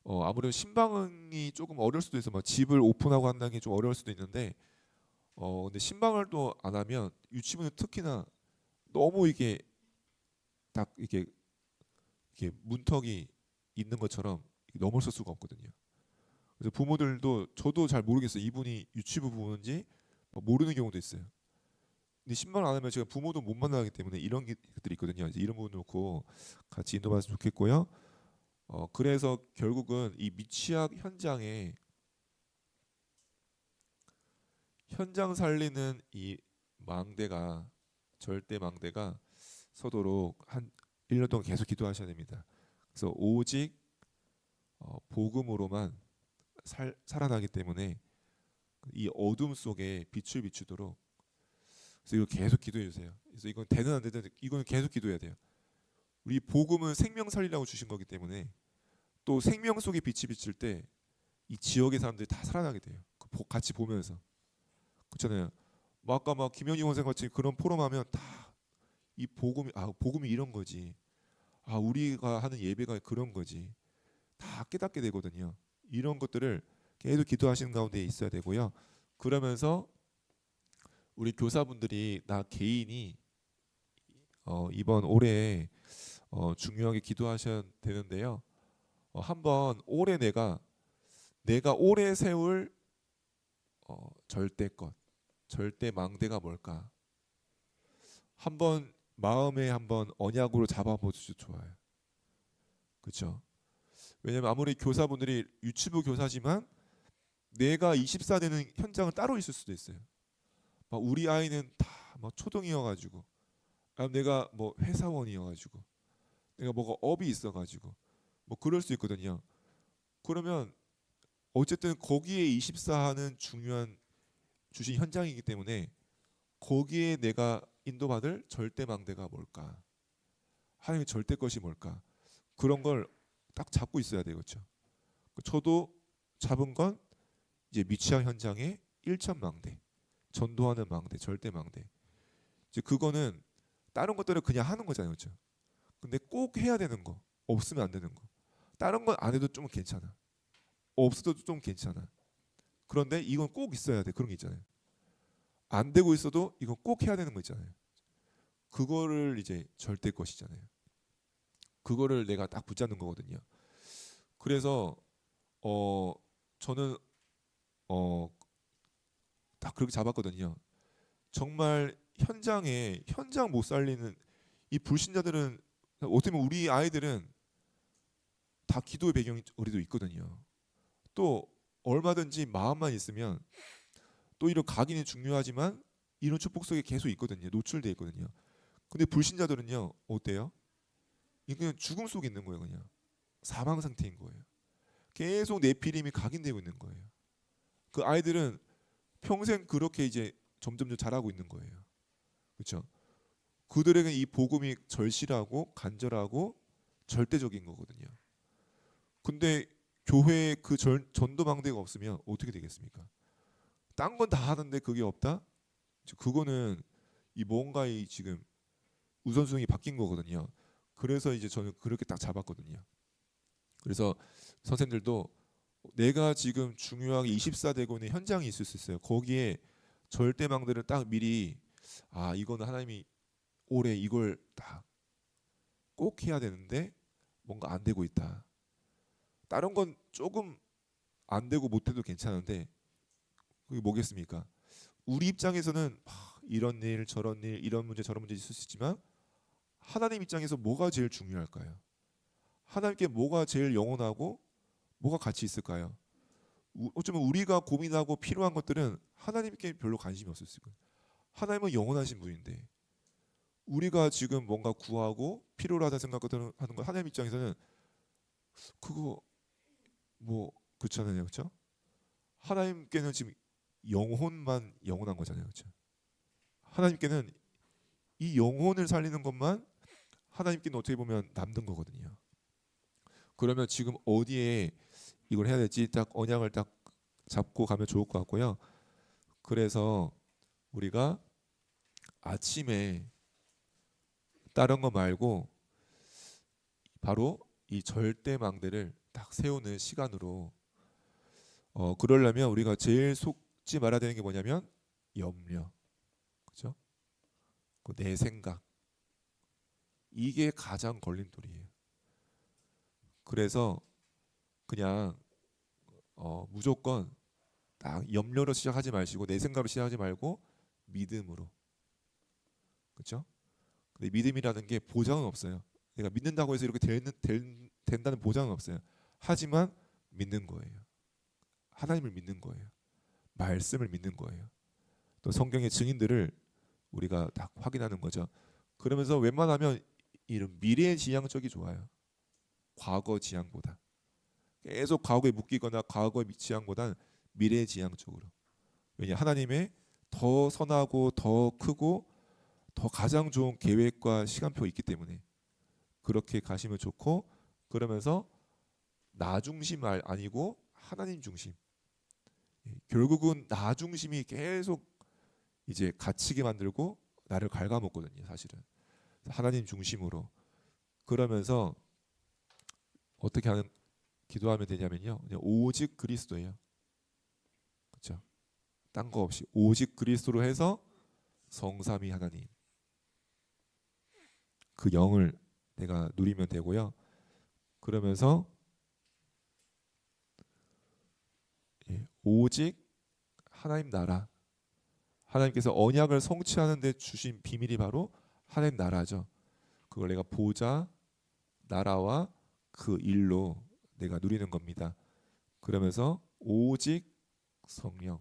아무래도 신방이 조금 어려울 수도 있어. 막 집을 오픈하고 한다는 게 좀 어려울 수도 있는데, 근데 신방을 또 안 하면 유치부는 특히나 너무 이게 딱 이렇게 문턱이 있는 것처럼 넘어설 수가 없거든요. 그래서 부모들도 저도 잘 모르겠어요. 이분이 유치부 부모인지 모르는 경우도 있어요. 근데 신방을 안 하면 제가 부모도 못 만나기 때문에 이런 것들이 있거든요. 이제 이런 부분 놓고 같이 인도받았으면 좋겠고요. 그래서 결국은 이 미취학 현장 살리는 이 망대가 절대 망대가 서도록 한 1년 동안 계속 기도하셔야 됩니다. 그래서 오직 복음으로만 살아나기 때문에 이 어둠 속에 빛을 비추도록, 그래서 이거 계속 기도해 주세요. 그래서 이건 되든 안 되든 이거는 계속 기도해야 돼요. 우리 복음은 생명 살리라고 주신 거기 때문에 또 생명 속에 빛이 비칠 때 이 지역의 사람들이 다 살아나게 돼요. 같이 보면서. 그렇잖아요. 뭐 아까 막 김영희 원생 같이 그런 포럼하면 다 이 복음이 이런 거지. 우리가 하는 예배가 그런 거지. 다 깨닫게 되거든요. 이런 것들을 계속 기도하시는 가운데 있어야 되고요. 그러면서 우리 교사분들이 나 개인이 이번 올해 중요하게 기도하셔야 되는데요. 한번 올해 내가 올해 세울 절대것, 절대 망대가 뭘까? 한번 마음에 한번 언약으로 잡아보셔도 좋아요. 그렇죠? 왜냐면 아무리 교사분들이 유치부 교사지만 내가 24 되는 현장은 따로 있을 수도 있어요. 막 우리 아이는 다 막 초등이어가지고, 내가 뭐 회사원이어가지고, 내가 뭐가 업이 있어가지고, 뭐 그럴 수 있거든요. 그러면 어쨌든 거기에 24하는 중요한 주신 현장이기 때문에 거기에 내가 인도받을 절대망대가 뭘까? 하나님의 절대것이 뭘까? 그런 걸 딱 잡고 있어야 돼요. 그렇죠? 저도 잡은 건 이제 미취학 현장의 일천망대, 전도하는 망대, 절대망대. 이제 그거는 다른 것들은 그냥 하는 거잖아요. 그렇죠? 근데 꼭 해야 되는 거, 없으면 안 되는 거. 다른 건 안 해도 좀 괜찮아. 없어도 좀 괜찮아. 그런데 이건 꼭 있어야 돼. 그런 게 있잖아요. 안 되고 있어도 이건 꼭 해야 되는 거 있잖아요. 그거를 이제 절대 것이잖아요. 그거를 내가 딱 붙잡는 거거든요. 그래서 저는 어, 딱 그렇게 잡았거든요. 정말 현장 못 살리는 이 불신자들은, 어떻게 보면 우리 아이들은 다 기도의 배경이 우리도 있거든요. 또 얼마든지 마음만 있으면 또 이런 각인이 중요하지만 이런 축복 속에 계속 있거든요. 노출돼 있거든요. 근데 불신자들은요 어때요? 그냥 죽음 속에 있는 거예요. 그냥 사망 상태인 거예요. 계속 내피림이 각인되고 있는 거예요. 그 아이들은 평생 그렇게 이제 점점 자라고 있는 거예요. 그렇죠? 그들에게 이 복음이 절실하고 간절하고 절대적인 거거든요. 근데 교회에 그 전도망대가 없으면 어떻게 되겠습니까? 딴 건 다 하는데 그게 없다? 그거는 이 뭔가의 지금 우선순위 바뀐 거거든요. 그래서 이제 저는 그렇게 딱 잡았거든요. 그래서 선생님들도 내가 지금 중요하게 24대군의 현장이 있을 수 있어요. 거기에 절대망대를 딱 미리 이거는 하나님이 올해 이걸 딱 꼭 해야 되는데 뭔가 안 되고 있다. 다른 건 조금 안 되고 못 해도 괜찮은데 그게 뭐겠습니까? 우리 입장에서는 이런 일 저런 일 이런 문제 저런 문제 있을 수 있지만 하나님 입장에서 뭐가 제일 중요할까요? 하나님께 뭐가 제일 영원하고 뭐가 가치 있을까요? 어쩌면 우리가 고민하고 필요한 것들은 하나님께 별로 관심이 없을 수 있어요. 하나님은 영원하신 분인데 우리가 지금 뭔가 구하고 필요로 하다 생각하는 거 하나님 입장에서는 그거 뭐 그렇잖아요, 그렇죠? 하나님께는 지금 영혼만 영원한 거잖아요, 그렇죠? 하나님께는 이 영혼을 살리는 것만 하나님께는 어떻게 보면 남는 거거든요. 그러면 지금 어디에 이걸 해야 될지 딱 언약을 딱 잡고 가면 좋을 것 같고요. 그래서 우리가 아침에 다른 거 말고 바로 이 절대망대를 딱 세우는 시간으로 그러려면 우리가 제일 속지 말아야 되는 게 뭐냐면 염려, 그죠? 내 생각 이게 가장 걸림돌이에요. 그래서 그냥 무조건 딱 염려로 시작하지 마시고 내 생각으로 시작하지 말고 믿음으로, 그렇죠? 근데 믿음이라는 게 보장은 없어요. 내가 믿는다고 해서 이렇게 된다는 보장은 없어요. 하지만 믿는 거예요. 하나님을 믿는 거예요. 말씀을 믿는 거예요. 또 성경의 증인들을 우리가 딱 확인하는 거죠. 그러면서 웬만하면 이런 미래의 지향 쪽이 좋아요. 과거 지향보다. 계속 과거에 묶이거나 과거의 지향보다는 미래의 지향 쪽으로. 왜냐 하나님의 더 선하고 더 크고 더 가장 좋은 계획과 시간표가 있기 때문에 그렇게 가시면 좋고, 그러면서 나 중심 아니고 하나님 중심. 결국은 나 중심이 계속 이제 갇히게 만들고 나를 갉아먹거든요, 사실은. 하나님 중심으로. 그러면서 어떻게 하는 기도하면 되냐면요. 그냥 오직 그리스도예요. 그렇죠? 딴 거 없이 오직 그리스도로 해서 성삼위 하나님 그 영을 내가 누리면 되고요. 그러면서 오직 하나님 나라, 하나님께서 언약을 성취하는 데 주신 비밀이 바로 하나님 나라죠. 그걸 내가 보좌, 나라와 그 일로 내가 누리는 겁니다. 그러면서 오직 성령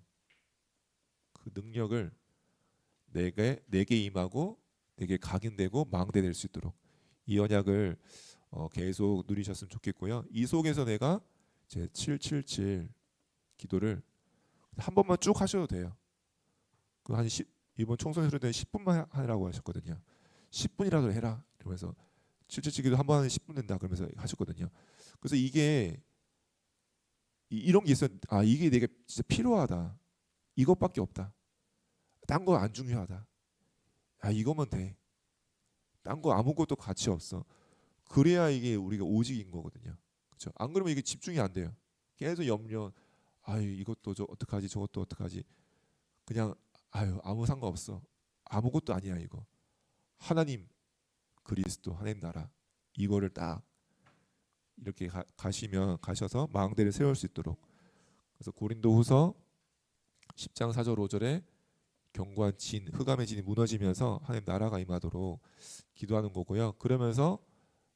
그 능력을 내게 임하고 내게 각인되고 망대될 수 있도록 이 언약을 계속 누리셨으면 좋겠고요. 이 속에서 내가 제 777 기도를 한 번만 쭉 하셔도 돼요. 그한 이번 총선 흐를 때 10분만 하라고 하셨거든요. 10분이라도 해라. 이러면서 777 기도 한 번 하면 10분 된다 그러면서 하셨거든요. 그래서 이게 이런 게 있어요. 이게 내게 진짜 필요하다. 이것밖에 없다. 딴 거 안 중요하다. 이거면 돼. 딴 거 아무것도 가치 없어. 그래야 이게 우리가 오직인 거거든요. 그렇죠? 안 그러면 이게 집중이 안 돼요. 계속 염려. 이것도 어떡하지? 저것도 어떡하지? 그냥 아무 상관없어. 아무것도 아니야 이거. 하나님 그리스도 하나님 나라 이거를 딱 이렇게 가셔서 망대를 세울 수 있도록. 그래서 고린도후서 10장 4절 5절에 견고한 흑암의 진이 무너지면서 하나님 나라가 임하도록 기도하는 거고요. 그러면서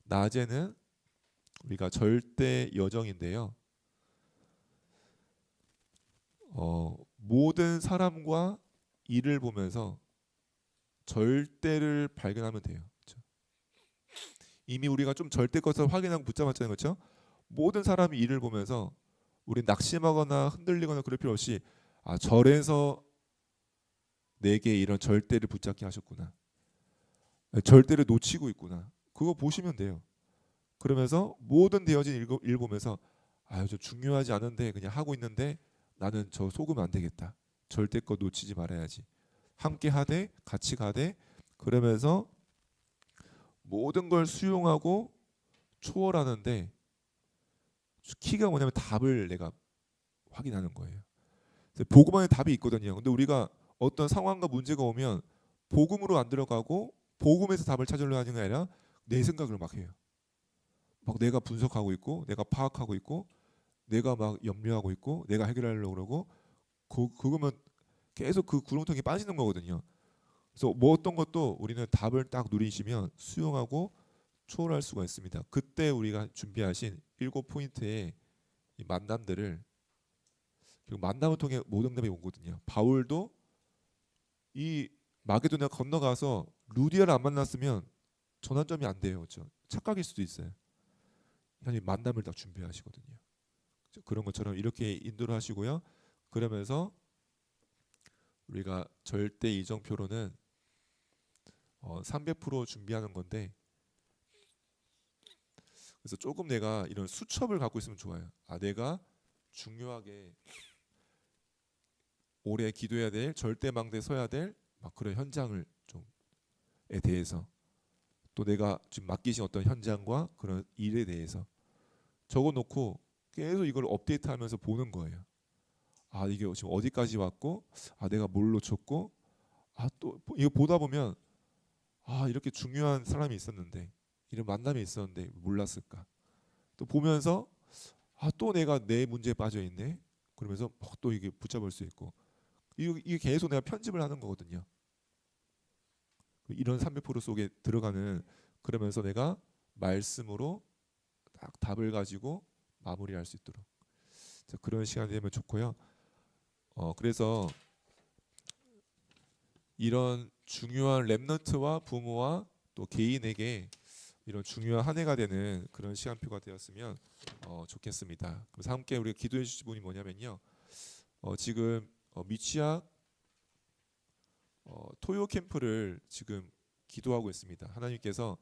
낮에는 우리가 절대 여정인데요. 모든 사람과 일을 보면서 절대를 발견하면 돼요. 그렇죠? 이미 우리가 좀 절대 것을 확인하고 붙잡았잖아요. 그렇죠? 모든 사람이 일을 보면서 우리 낙심하거나 흔들리거나 그럴 필요 없이 절에서 내게 이런 절대를 붙잡게 하셨구나. 절대를 놓치고 있구나. 그거 보시면 돼요. 그러면서 모든 되어진 일 보면서 아유 저 중요하지 않은데 그냥 하고 있는데 나는 저 속으면 안 되겠다. 절대 거 놓치지 말아야지. 함께 하되 같이 가되 그러면서 모든 걸 수용하고 초월하는데 키가 뭐냐면 답을 내가 확인하는 거예요. 복음 안에 답이 있거든요. 근데 우리가 어떤 상황과 문제가 오면 복음으로 안 들어가고 복음에서 답을 찾으려 하는 게 아니라 내 생각을 막 해요. 막 내가 분석하고 있고 내가 파악하고 있고 내가 막 염려하고 있고 내가 해결하려고 그러고 그거면 계속 그 구렁텅이에 빠지는 거거든요. 그래서 뭐 어떤 것도 우리는 답을 딱 누리시면 수용하고 초월할 수가 있습니다. 그때 우리가 준비하신 7포인트의 이 만남들을 그리고 만남을 통해 모든 답이 오거든요. 바울도 이 마게도냐 건너가서 루디아를 안 만났으면 전환점이 안 돼요. 그렇죠? 착각일 수도 있어요. 하나님 만남을 다 준비하시거든요. 그렇죠? 그런 것처럼 이렇게 인도를 하시고요. 그러면서 우리가 절대 이정표로는 300% 준비하는 건데 그래서 조금 내가 이런 수첩을 갖고 있으면 좋아요. 아 내가 중요하게 오래 기도해야 될 절대망대에 서야 될 막 그런 현장을 좀에 대해서 또 내가 지금 맡기신 어떤 현장과 그런 일에 대해서 적어놓고 계속 이걸 업데이트하면서 보는 거예요. 아 이게 지금 어디까지 왔고 아 내가 뭘 놓쳤고 아 또 이거 보다 보면 아 이렇게 중요한 사람이 있었는데 이런 만남이 있었는데 몰랐을까 또 보면서 아 또 내가 내 문제에 빠져 있네 그러면서 또 이게 붙잡을 수 있고 이게 계속 내가 편집을 하는 거거든요. 이런 300% 속에 들어가는 그러면서 내가 말씀으로 딱 답을 가지고 마무리할 수 있도록 자, 그런 시간이 되면 좋고요. 그래서 이런 중요한 렘넌트와 부모와 또 개인에게 이런 중요한 한 해가 되는 그런 시간표가 되었으면 좋겠습니다. 그래서 함께 우리가 기도해 주실 분이 뭐냐면요. 지금 미취학 토요 캠프를 지금 기도하고 있습니다. 하나님께서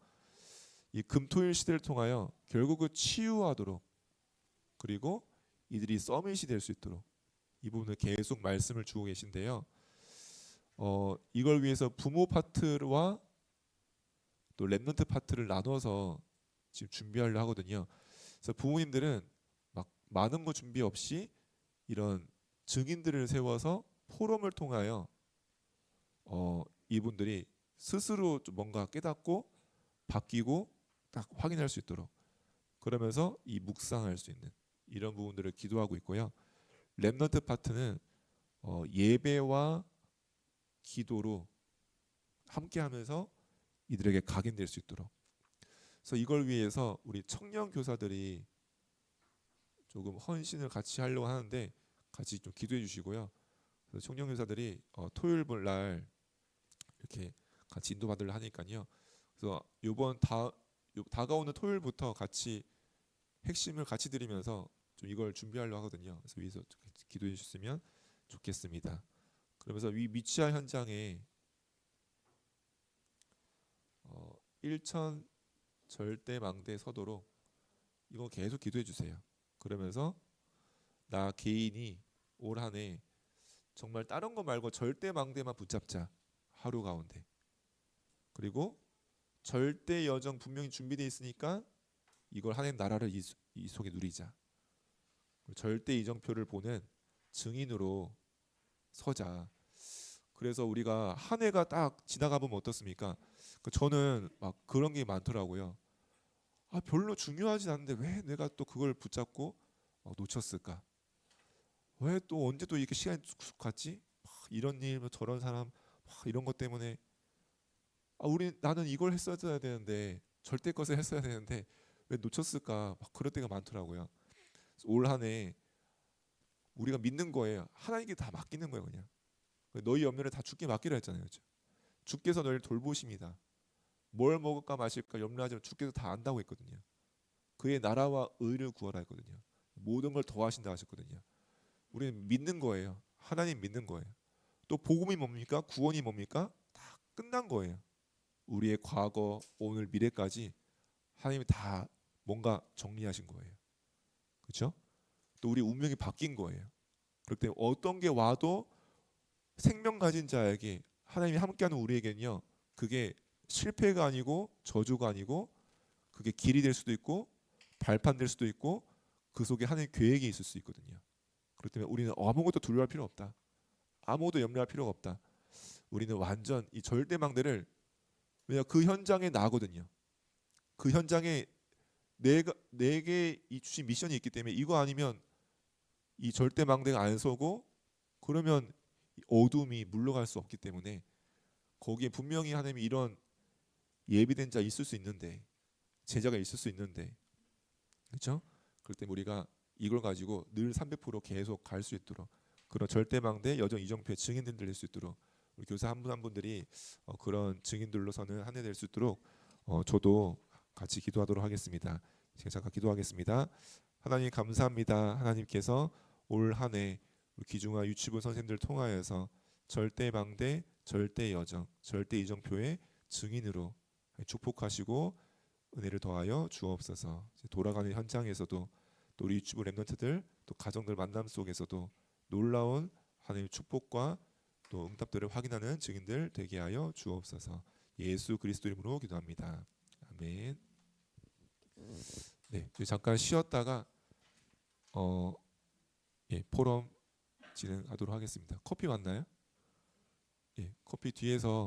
이 금토일 시대를 통하여 결국은 치유하도록 그리고 이들이 서밋이 될 수 있도록 이 부분을 계속 말씀을 주고 계신데요. 이걸 위해서 부모 파트와 또 랩넌트 파트를 나눠서 지금 준비하려 하거든요. 그래서 부모님들은 막 많은 거 준비 없이 이런 증인들을 세워서 포럼을 통하여 이분들이 스스로 좀 뭔가 깨닫고 바뀌고 딱 확인할 수 있도록 그러면서 이 묵상할 수 있는 이런 부분들을 기도하고 있고요. 랩넌트 파트는 예배와 기도로 함께하면서 이들에게 각인될 수 있도록. 그래서 이걸 위해서 우리 청년 교사들이 조금 헌신을 같이 하려고 하는데 같이 좀 기도해 주시고요. 그래서 청년 교사들이 토요일 날 이렇게 같이 인도받으려 하니까요. 그래서 이번 다가오는 토요일부터 같이 핵심을 같이 드리면서 좀 이걸 준비하려고 하거든요. 그래서 위해서 기도해 주셨으면 좋겠습니다. 그러면서 이 미취학 현장에 1천 절대 망대에 서도록 이거 계속 기도해 주세요. 그러면서 나 개인이 올 한 해 정말 다른 거 말고 절대 망대만 붙잡자 하루 가운데 그리고 절대 여정 분명히 준비되어 있으니까 이걸 한 해 나라를 이 속에 누리자 절대 이정표를 보는 증인으로 서자. 그래서 우리가 한 해가 딱 지나가 보면 어떻습니까? 저는 막 그런 게 많더라고요. 아 별로 중요하진 않은데 왜 내가 또 그걸 붙잡고 놓쳤을까? 왜 또 언제 또 이렇게 시간이 쑥쑥 갔지? 막 이런 일, 뭐 저런 사람, 막 이런 것 때문에 나는 이걸 했어야 되는데 절대 것을 했어야 되는데 왜 놓쳤을까? 막 그럴 때가 많더라고요. 올 한 해 우리가 믿는 거예요. 하나님께 다 맡기는 거예요, 그냥. 너희 염려를 다 주께 맡기라 했잖아요, 그렇죠? 주께서 너희를 돌보십니다. 뭘 먹을까 마실까 염려하지 마. 주께서 다 안다고 했거든요. 그의 나라와 의를 구하라 했거든요. 모든 걸 더하신다 하셨거든요. 우리는 믿는 거예요. 하나님 믿는 거예요. 또 복음이 뭡니까? 구원이 뭡니까? 다 끝난 거예요. 우리의 과거, 오늘, 미래까지 하나님이 다 뭔가 정리하신 거예요. 그렇죠? 또 우리 운명이 바뀐 거예요. 그렇기 때문에 어떤 게 와도 생명 가진 자에게 하나님이 함께하는 우리에게는요, 그게 실패가 아니고 저주가 아니고 그게 길이 될 수도 있고 발판 될 수도 있고 그 속에 하나님 계획이 있을 수 있거든요. 그렇기 때문에 우리는 아무것도 두려워할 필요 없다. 아무것도 염려할 필요가 없다. 우리는 완전 이 절대망대를, 왜냐 그 현장에 나거든요. 그 현장에 내게 이 주신 미션이 있기 때문에 이거 아니면 이 절대망대가 안 서고 그러면 어둠이 물러갈 수 없기 때문에 거기에 분명히 하나님이 이런 예비된 자 있을 수 있는데, 제자가 있을 수 있는데, 그렇죠? 그럴 때 우리가 이걸 가지고 늘 300% 계속 갈 수 있도록, 그런 절대망대 여정 이정표의 증인들 될 수 있도록 우리 교사 한 분 한 분들이 그런 증인들로서는 한 해 될 수 있도록 저도 같이 기도하도록 하겠습니다. 제가 잠깐 기도하겠습니다. 하나님 감사합니다. 하나님께서 올 한 해 기중아 유치부 선생님들 통하여서 절대망대, 절대여정, 절대이정표의 증인으로 축복하시고 은혜를 더하여 주옵소서. 돌아가는 현장에서도 또 우리 유튜브 랩런트들 또 가정들 만남 속에서도 놀라운 하나님의 축복과 또 응답들을 확인하는 증인들 되게 하여 주옵소서. 예수 그리스도 이름으로 기도합니다. 아멘. 네, 잠깐 쉬었다가 포럼 진행하도록 하겠습니다. 커피 왔나요? 예, 커피 뒤에서